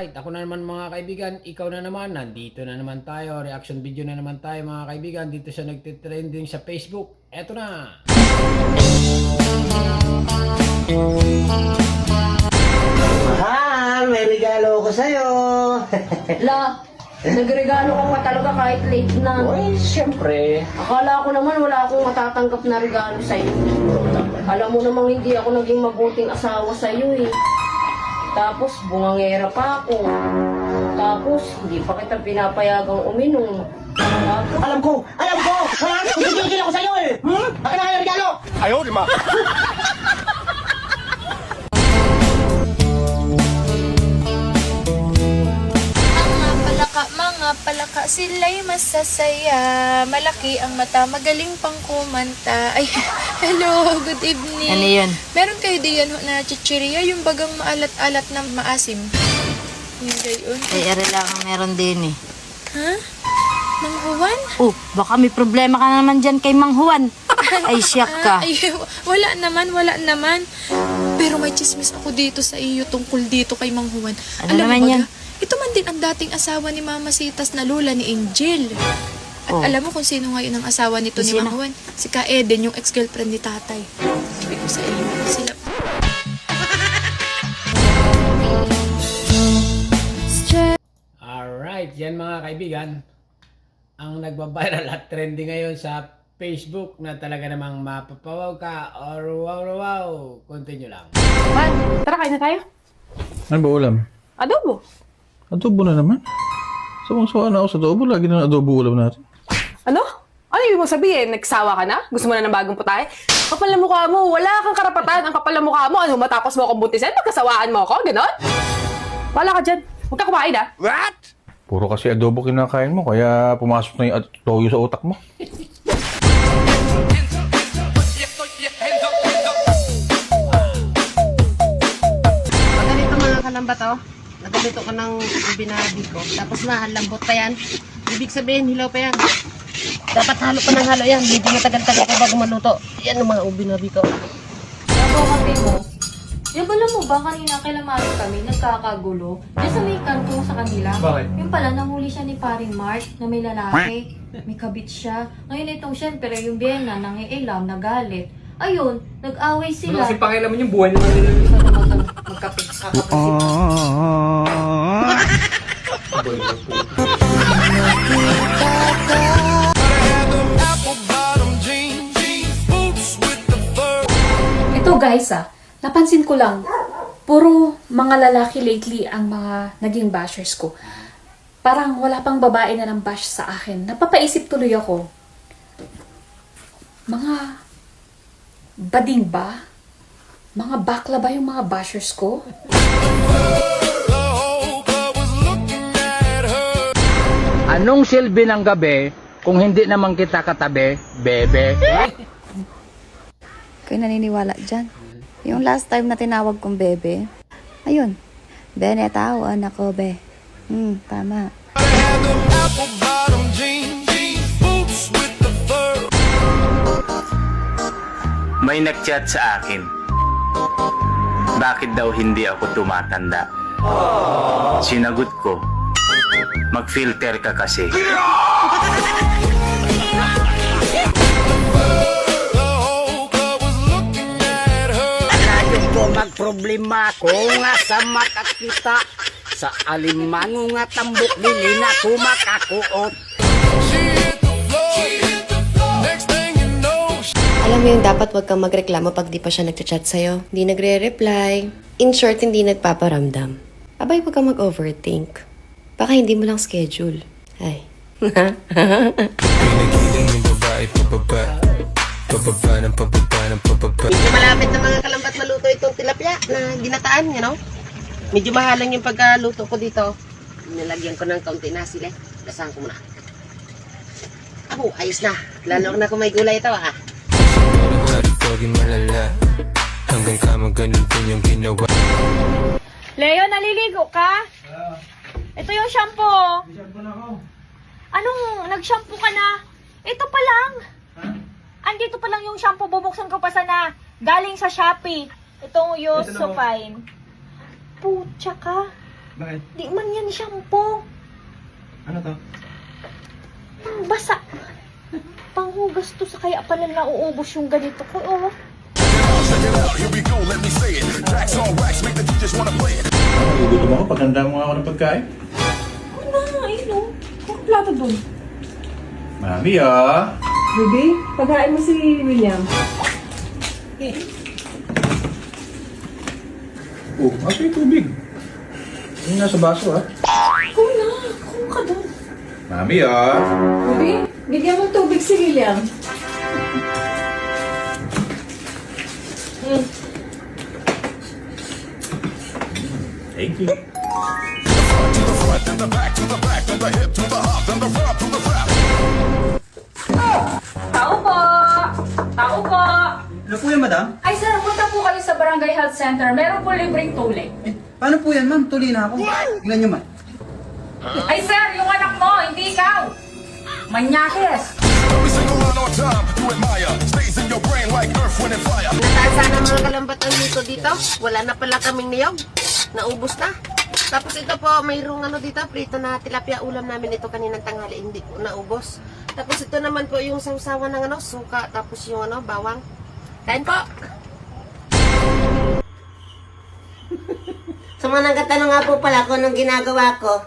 Alright, ako na naman mga kaibigan, ikaw na naman, nandito na naman tayo, reaction video na naman tayo mga kaibigan, dito sa nagtitrending sa Facebook. Eto na! Mahal, may regalo ko sa'yo. La, nagregalo ka pa talaga kahit late na. Uy, siyempre. Akala ko naman wala akong matatanggap na regalo sa'yo. Alam mo namang hindi ako naging mabuting asawa sa'yo eh. Tapos bungangera pa ako. Tapos hindi pa kita pinapayagang uminom. Tapos, Alam ko! Gigil ako sa'yo eh! Akin na kayo regalo! Ayaw, di ma. Mga palaka, sila'y masasaya. Malaki ang mata, magaling pang kumanta. Ay, hello, good evening. Ano yun? Meron kayo diyan na chichirya, yung bagang maalat-alat na maasim. Yung gayon. Ay, ari lang ang meron din eh. Ha? Mang Juan? Oh, baka may problema ka naman dyan kay Mang Juan. Ay, siyak ka. Ay, wala naman. Pero may chismis ako dito sa iyo tungkol dito kay Mang Juan. Ano Alam naman mo ba, yan? ito man din ang dating asawa ni Mama Sitas na lola ni Angel. At Oh. alam mo kung sino ngayon ang asawa nito ni Sino? Mang Juan? Si Ka Eden, yung ex-girlfriend ni tatay. Sabi ko sa iyo, sila. Alright, yan mga kaibigan, ang nagbabiral at trending ngayon sa Facebook na talaga namang mapapawaw ka or wow. Continue lang. Man, tara kain na tayo. Ano ba ulam? Adobo. Adobo na naman. Sawang-sawa na ako sa adobo. Lagi na adobo ulam natin. Ano? Ano ibig mo sabihin? Nagsawa ka na? Gusto mo na ng bagong putahe? Kapal na mukha mo. Wala kang karapatan. Ang kapal na mukha mo. Ano, matapos mo akong buntisan? Pagkasawaan mo ako? Ganon? Wala ka dyan. Huwag ka kumain ah. What? Puro kasi adobo kinakain mo. Kaya pumasok na yung toyo sa utak mo. Pag ganito mga kalamba to, nagganito ka ng binabi ko, tapos lambot pa yan. Ibig sabihin, hilaw pa yan. Dapat halo pa ng halo yan, medyo matagal-tagal ka bago maluto. Yan ang mga ubinabi ko. Bago kape mo, yung alam mo ba kanina kailangan kami nagkakagulo? Diyan sa may kanto sa kanila. Bakit? Yung pala nahuli siya ni paring Mark na may lalaki. May kabit siya. Ngayon itong syempre yung Biena nangiilam, nagalit. Ayun, nag-away sila. Kasi pakialaman yung buhay naman nila. Magkapit. Ito guys napansin ko lang, puro mga lalaki lately ang mga naging bashers ko. Parang wala pang babae na nang bash sa akin. Napapaisip tuloy ako, mga bading ba? Mga bakla ba yung mga bashers ko? Anong silbi ng gabi kung hindi naman kita katabi, bebe? Kayo naniniwala dyan. Yung last time na tinawag kong bebe, ayun, Bene, tawan ako, be. Tama. May nagchat sa akin. Bakit daw hindi ako tumatanda? Sinagot ko, mag-filter ka kasi. Layo ko magproblema ko nga sa makakita. Sa alimango nga tambok dili na ko makakuot. Alam mo yung dapat wag kang magreklamo pag di pa siya nagchat sa'yo. Hindi nagre-reply. In short, hindi nagpaparamdam. Abay, wag kang mag-overthink. Baka hindi mo lang schedule. Ay. Medyo malapit na mga kalambat maluto itong tilapia na ginataan, you know? Medyo mahalang yung pagkaluto ko dito. Nilagyan ko ng kaunti na sila. Lasahan ko muna. Abo, ayos na. Lalo na kung may gulay ito, ah. Leo, naliligo ka? Ito yung shampoo. Anong nag-shampoo ka na? Ito pa lang. Andito pa lang yung shampoo. Bubuksan ko pa sana. Galing sa Shopee. Itong Use So Fine. Putya ka. Bakit? Di man yan shampoo. Ano to? Basa. Panghugas to sa kaya pala nauubos yung ganito ko. Oh. Nagugutom ako. Paghanda mo nga ako ng pagkain. Ano na, ino? Kung plato dun. Mami, ah. Baby, paghain mo si William. Oh, okay, tubig. Yung nasa baso, ah. Kung na, kung ka dun. Mami, ah. Baby, bigyan mo tubig si William. Thank you. Tao po! Tao po! Ano po yan, madam? Ay sir, punta po kayo sa Barangay Health Center. Meron po libreng tuli. Paano po yan, ma'am? Tuloy na ako. Ilan nyo, ma'am? Ay sir, yung anak mo, hindi ikaw! Manyakis! Nataan sana mga kalambat ang luto dito. Wala na pala kaming niyog. Naubos na. Tapos ito po, mayroong ano dito, prito na tilapia ulam namin ito kaninang tanghali. Hindi po naubos. Tapos ito naman po yung sausawan ng ano, suka. Tapos yung ano, bawang. Kain po! Sa mga nagkatanong nga po pala kung anong ginagawa ko,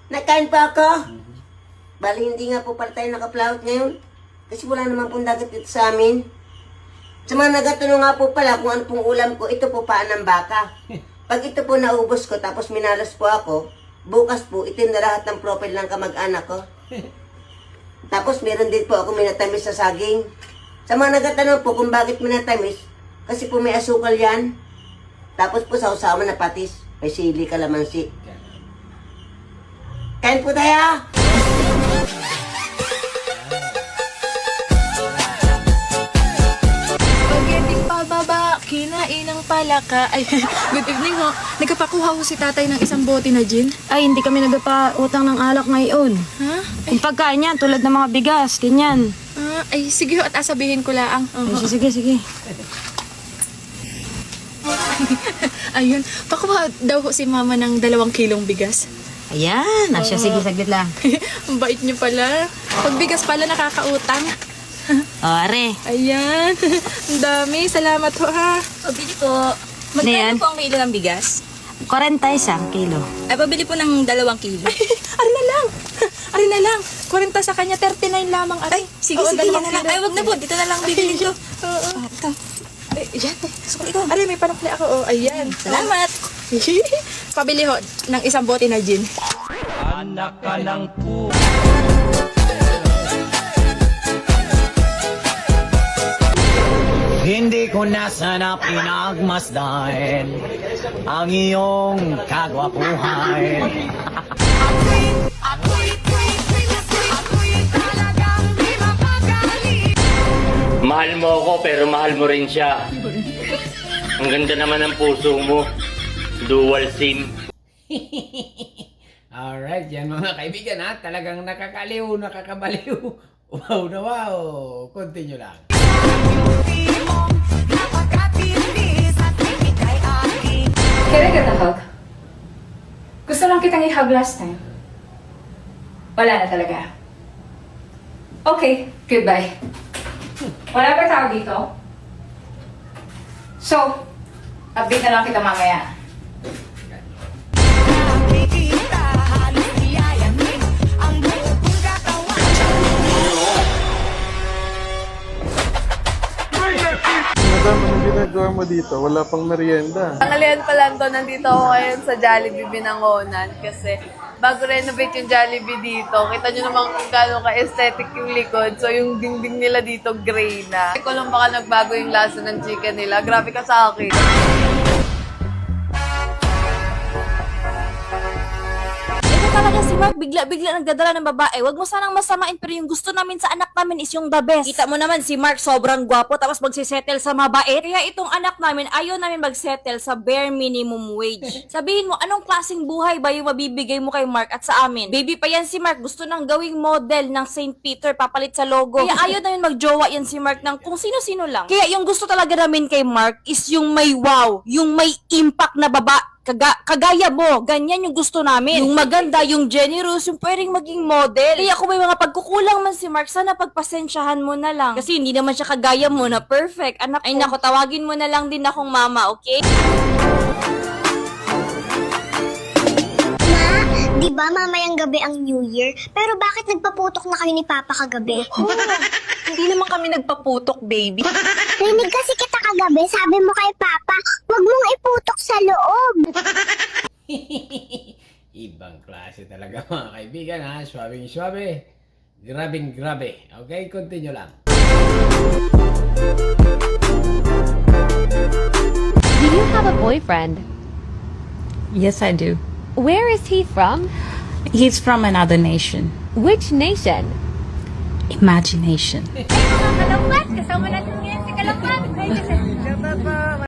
nagkain pa ako. Bali, hindi nga po pala tayo nakaplawot ngayon. Kasi wala naman pong dagat dito sa amin. Sa mga nagkatanong nga po pala kung ano pong ulam ko, ito po paan ng baka. Pag ito po naubos ko, tapos minalas po ako, bukas po, itim na lahat ng profile ng kamag-anak ko. Tapos meron din po ako minatamis sa saging. Sa mga nagtatanong po kung bakit minatamis, kasi po may asukal yan. Tapos po sausawa na patis, may sili, kalamansi. Kain po tayo! Pagdating pababa, kinain ng palaka. Ay, good evening ho. Nagkapakuha ho si tatay ng isang bote na gin. Ay, hindi kami nagpa-utang ng alak ngayon. Ha? Kung pagkain yan, tulad ng mga bigas, ganyan. Ay, sige ho, at asabihin ko lang. Ay, sige, sige. Ayun, pakuha daw ho si mama ng 2 kilong bigas. Ayan, asya, sige, saglit lang. Ang bait niyo pala. Pag bigas pala nakakautang. O, are. Ayan, ang dami. Salamat ho ha. Pabili po. Magkano po ang kilo ng bigas? 40 isang kilo. Ay, pabili po ng 2 kilo. Ari na lang. Ari na lang. 40 sa kanya, 39 lamang. Ay, sige, Oo, sige, yan na 2 lang. kilo. Ay, wag na po. Dito na lang bibili ko. Oo. Ito. Ay, yan. Sukali ko. Ari, may panukli ako. Oh, ayan. Salamat. Pabili ho ng isang bote na gin. Anak ka ng pu... Hindi ko na sana pinagmasdan ang iyong kagwapuhan. Mahal mo ako pero mahal mo rin siya. Ang ganda naman ng puso mo. Dual SIM. Alright, yan mga kaibigan ha. Talagang nakakaliw, nakakabaliw. Wow na wow. Continue lang. Kailan kita hug? Gusto lang kitang i-hug last time. Wala na talaga. Okay, goodbye. Wala ba tao dito? So, update na lang kita mamaya. Madam, anong ginagawa mo dito? Wala pang merienda. Tanghalian pa lang to, nandito ako ngayon sa Jollibee Binangonan kasi bago renovate yung Jollibee dito, kita nyo naman kung gaano ka-aesthetic yung likod. So yung dingding nila dito gray na. Hindi ko lang baka nagbago yung lasa ng chicken nila. Grabe ka sa akin. Talaga si Mark, bigla-bigla nagdadala ng babae. Huwag mo sanang masamain, pero yung gusto namin sa anak namin is yung the best. Kita mo naman si Mark sobrang gwapo, tapos magsisettle sa mabait. Kaya itong anak namin, ayaw namin magsettle sa bare minimum wage. Sabihin mo, anong klaseng buhay ba yung mabibigay mo kay Mark at sa amin? Baby pa yan si Mark, gusto nang gawing model ng St. Peter, papalit sa logo. Kaya ayaw namin magjowa yan si Mark ng kung sino-sino lang. Kaya yung gusto talaga namin kay Mark is yung may wow, yung may impact na Kagaya mo, ganyan yung gusto namin. Yung maganda, yung generous, yung pwedeng maging model. Kaya kung may mga pagkukulang man si Mark, sana pagpasensyahan mo na lang. Kasi hindi naman siya kagaya mo na perfect. Anak ko. Ay nako, tawagin mo na lang din akong mama, okay? Di ba mamayang gabi ang New Year? Pero bakit nagpaputok na kayo ni Papa kagabi? Hindi naman kami nagpaputok, baby. Rinig kasi kita kagabi, sabi mo kay Papa, huwag mong iputok sa loob. Ibang klase talaga mga kaibigan ha. Swabing swabe. Grabing grabe. Okay, continue lang. Do you have a boyfriend? Yes, I do. Where is he from? He's from another nation. Which nation? Imagination. Kalangkat, kasama natin ngayon si Kalangkat.